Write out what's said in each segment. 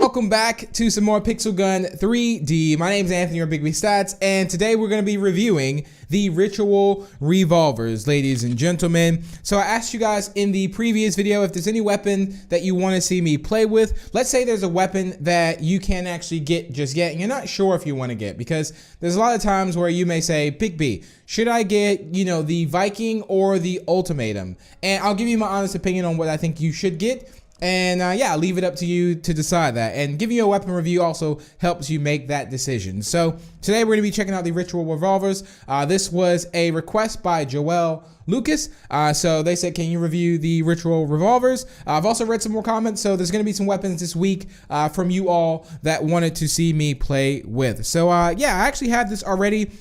Welcome back to some more Pixel Gun 3D. My name's Anthony, or BigB Stats, and today we're going to be reviewing the Ritual Revolvers, ladies and gentlemen. So I asked you guys in the previous video if there's any weapon that you want to see me play with. Let's say there's a weapon that you can't actually get just yet, and you're not sure if you want to get, because there's a lot of times where you may say, BigB, should I get, the Viking or the Ultimatum? And I'll give you my honest opinion on what I think you should get. And yeah, I'll leave it up to you to decide that. And giving you a weapon review also helps you make that decision. So today we're going to be checking out the Ritual Revolvers. This was a request by Joel Lucas. So they said, can you review the Ritual Revolvers? I've also read some more comments, so there's going to be some weapons this week from you all that wanted to see me play with. So yeah, I actually had this already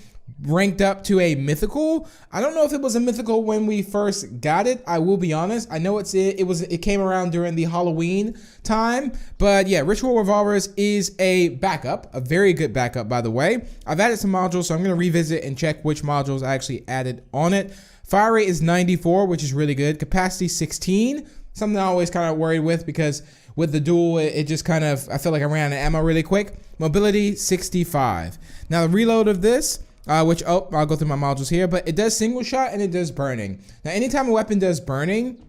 ranked up to a mythical. I don't know if it was a mythical when we first got it. I will be honest. I know it came around during the Halloween time, but yeah, Ritual Revolvers is a backup, a very good backup, by the way. I've added some modules, so I'm going to revisit and check which modules I actually added on it. Fire rate is 94, which is really good. Capacity 16, something I always kind of worried with, because with the dual, it just kind of, I feel like I ran out of ammo really quick. Mobility 65. Now the reload of this, I'll go through my modules here, but it does single shot and it does burning. Now, anytime a weapon does burning,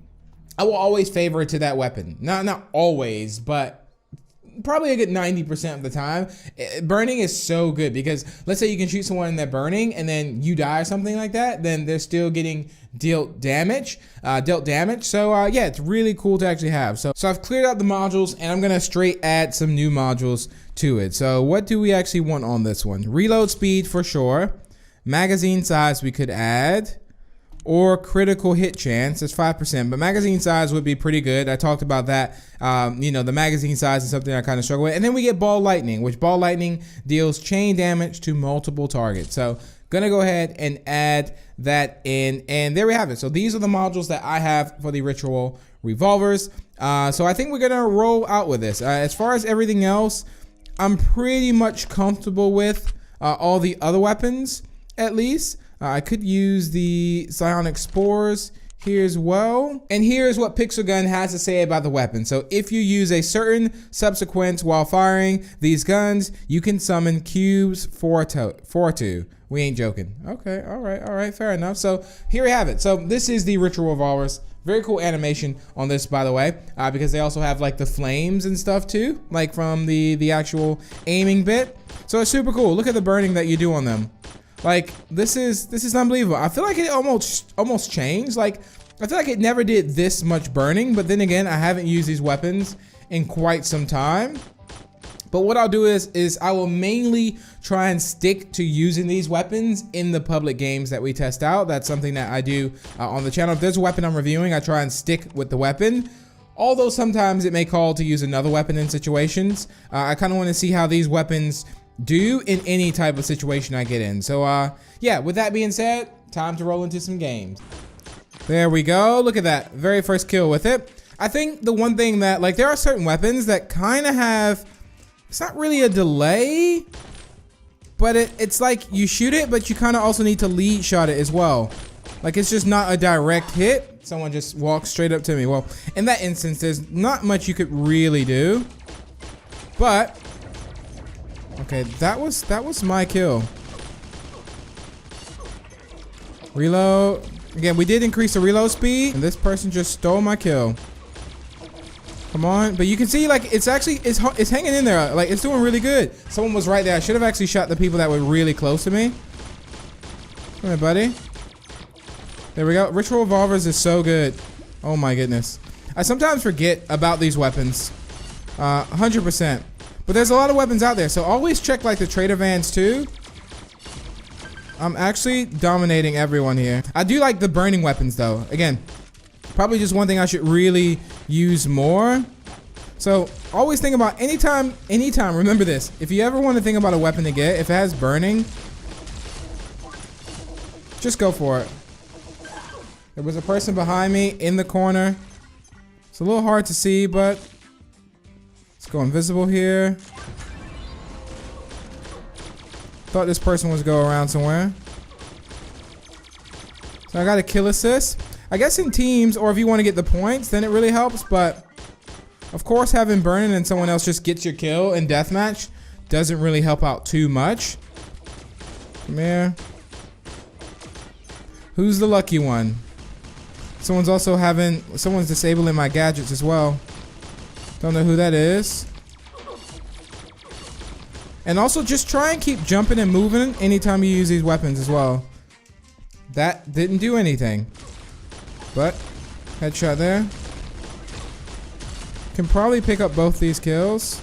I will always favor it to that weapon. Not always, but probably a good 90% of the time. Burning is so good, because let's say you can shoot someone and they're burning and then you die or something like that, then they're still getting dealt damage. So yeah, it's really cool to actually have. So I've cleared out the modules, and I'm gonna straight add some new modules to it. So what do we actually want on this one? Reload speed for sure. Magazine size we could add, or critical hit chance. It's 5%, but magazine size would be pretty good. I talked about that. The magazine size is something I kind of struggle with. And then we get ball lightning, which ball lightning deals chain damage to multiple targets. So gonna go ahead and add that in, and there we have it. So these are the modules that I have for the Ritual Revolvers. So I think we're gonna roll out with this. As far as everything else, I'm pretty much comfortable with all the other weapons, at least. I could use the psionic spores here as well. And here's what Pixel Gun has to say about the weapon. So if you use a certain subsequence while firing these guns, you can summon cubes for two. We ain't joking. Okay, all right, fair enough. So here we have it. So this is the Ritual Revolvers. Very cool animation on this, by the way, because they also have like the flames and stuff too, like from the actual aiming bit. So it's super cool. Look at the burning that you do on them. Like, this is unbelievable. I feel like it almost changed. Like, I feel like it never did this much burning, but then again, I haven't used these weapons in quite some time. But what I'll do is I will mainly try and stick to using these weapons in the public games that we test out. That's something that I do on the channel. If there's a weapon I'm reviewing, I try and stick with the weapon. Although sometimes it may call to use another weapon in situations. I kind of want to see how these weapons do in any type of situation I get in. So yeah, with that being said, time to roll into some games. There we go. Look at that. Very first kill with it. I think the one thing that, like, there are certain weapons that kind of have, it's not really a delay, but it's like you shoot it, but you kind of also need to lead shot it as well. Like, it's just not a direct hit. Someone just walks straight up to me. Well, in that instance, there's not much you could really do, but okay, that was my kill. Reload. Again, we did increase the reload speed, and this person just stole my kill. Come on, but you can see, like, it's hanging in there. Like, it's doing really good. Someone was right there. I should have actually shot the people that were really close to me. Come here, buddy. There we go. Ritual Revolvers is so good. Oh my goodness. I sometimes forget about these weapons. 100%. But there's a lot of weapons out there, so always check like the trader vans too. I'm actually dominating everyone here. I do like the burning weapons though. Again, probably just one thing I should really use more. So always think about anytime, remember this. If you ever want to think about a weapon to get, if it has burning, just go for it. There was a person behind me in the corner. It's a little hard to see, but let's go invisible here. Thought this person was go around somewhere. So I got a kill assist. I guess in teams, or if you want to get the points, then it really helps, but Of course, having burning and someone else just gets your kill in deathmatch doesn't really help out too much. Come here. Who's the lucky one? Someone's disabling my gadgets as well. Don't know who that is. And also just try and keep jumping and moving anytime you use these weapons as well. That didn't do anything. But, headshot there. Can probably pick up both these kills.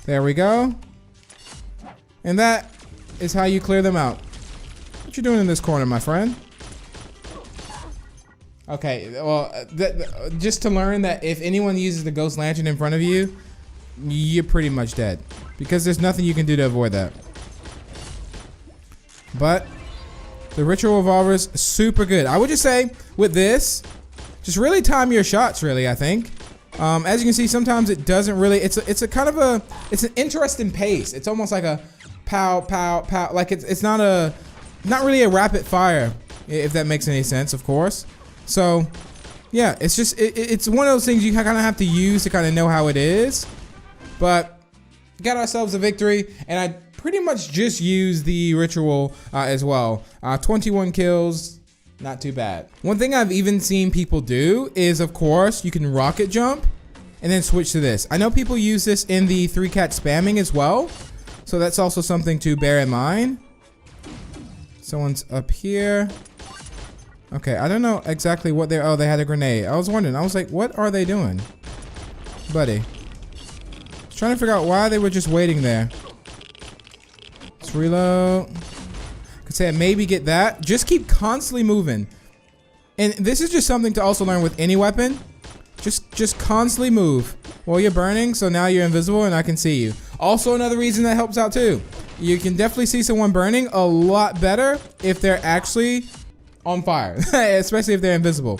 There we go. And that is how you clear them out. What you doing in this corner, my friend? Okay, well, just to learn that if anyone uses the ghost lantern in front of you, you're pretty much dead. Because there's nothing you can do to avoid that. But the ritual revolvers, super good. I would just say with this, just really time your shots, really, I think. As you can see, sometimes it doesn't really, it's a kind of a, it's an interesting pace. It's almost like a pow, pow, pow. Like it's not really a rapid fire, if that makes any sense, of course. So yeah, it's just, it's one of those things you kind of have to use to kind of know how it is. But got ourselves a victory, and I pretty much just used the ritual as well. 21 kills, not too bad. One thing I've even seen people do is, of course, you can rocket jump and then switch to this. I know people use this in the 3-cat spamming as well, so that's also something to bear in mind. Someone's up here. Okay, I don't know exactly what they're, oh, they had a grenade. I was wondering, I was like, what are they doing? Buddy. Trying to figure out why they were just waiting there. Let's reload. Could say maybe get that. Just keep constantly moving. And this is just something to also learn with any weapon. Just constantly move. Well, you're burning, so now you're invisible and I can see you. Also, another reason that helps out too. You can definitely see someone burning a lot better if they're actually on fire, especially if they're invisible.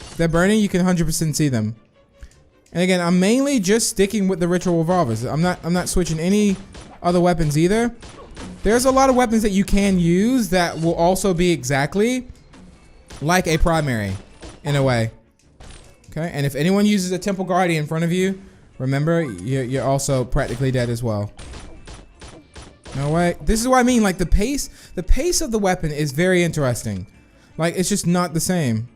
If they're burning, you can 100% see them. And again, I'm mainly just sticking with the ritual revolvers. I'm not switching any other weapons either. There's a lot of weapons that you can use that will also be exactly like a primary in a way. Okay, and if anyone uses a Temple Guardian in front of you, remember you're also practically dead as well. No way. This is what I mean, like the pace of the weapon is very interesting. Like it's just not the same.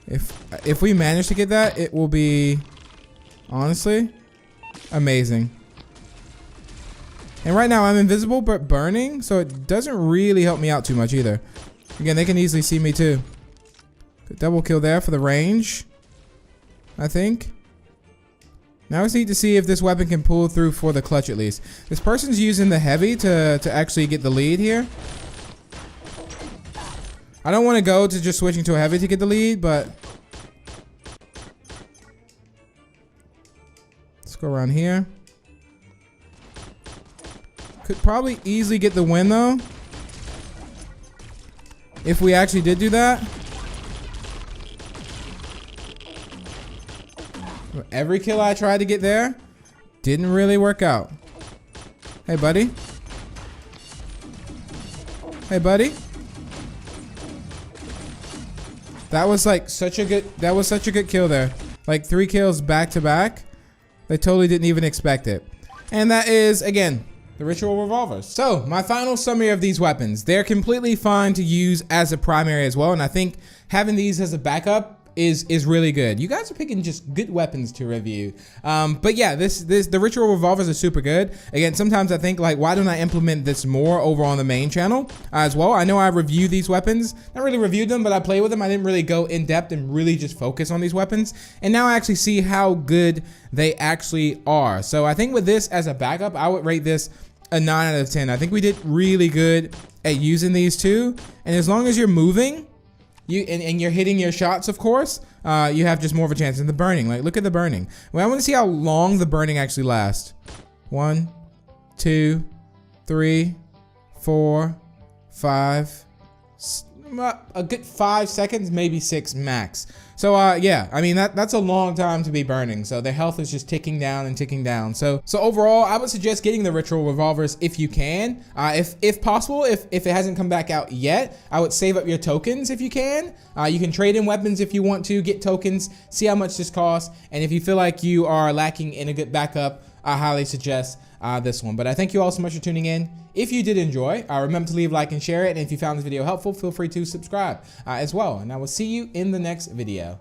If we manage to get that, it will be honestly amazing. And right now I'm invisible but burning, so it doesn't really help me out too much either. Again, they can easily see me too. Good double kill there for the range, I think. Now we just need to see if this weapon can pull through for the clutch at least. This person's using the heavy to actually get the lead here. I don't want to go to just switching to a heavy to get the lead, but let's go around here. Could probably easily get the win though, if we actually did do that. Every kill I tried to get there didn't really work out. Hey buddy. Hey buddy. That was like such a good kill there. Like 3 kills back to back. They totally didn't even expect it. And that is, again, the ritual revolvers. So my final summary of these weapons, they're completely fine to use as a primary as well. And I think having these as a backup is really good. You guys are picking just good weapons to review. But yeah, the ritual revolvers are super good. Again, sometimes I think like, why don't I implement this more over on the main channel as well? I know I reviewed these weapons, not really reviewed them, but I play with them. I didn't really go in depth and really just focus on these weapons. And now I actually see how good they actually are. So I think with this as a backup, I would rate this a 9 out of 10. I think we did really good at using these two. And as long as you're moving, and you're hitting your shots, of course, you have just more of a chance. In the burning, like look at the burning. Well, I want to see how long the burning actually lasts. 1, 2, 3, 4, 5. a good 5 seconds, maybe 6 max. So yeah, I mean that's a long time to be burning. So their health is just ticking down and ticking down. So overall, I would suggest getting the ritual revolvers if you can. If possible, if it hasn't come back out yet, I would save up your tokens if you can. You can trade in weapons if you want to, get tokens, see how much this costs, and if you feel like you are lacking in a good backup, I highly suggest this one. But I thank you all so much for tuning in. If you did enjoy, remember to leave a like and share it. And if you found this video helpful, feel free to subscribe as well. And I will see you in the next video.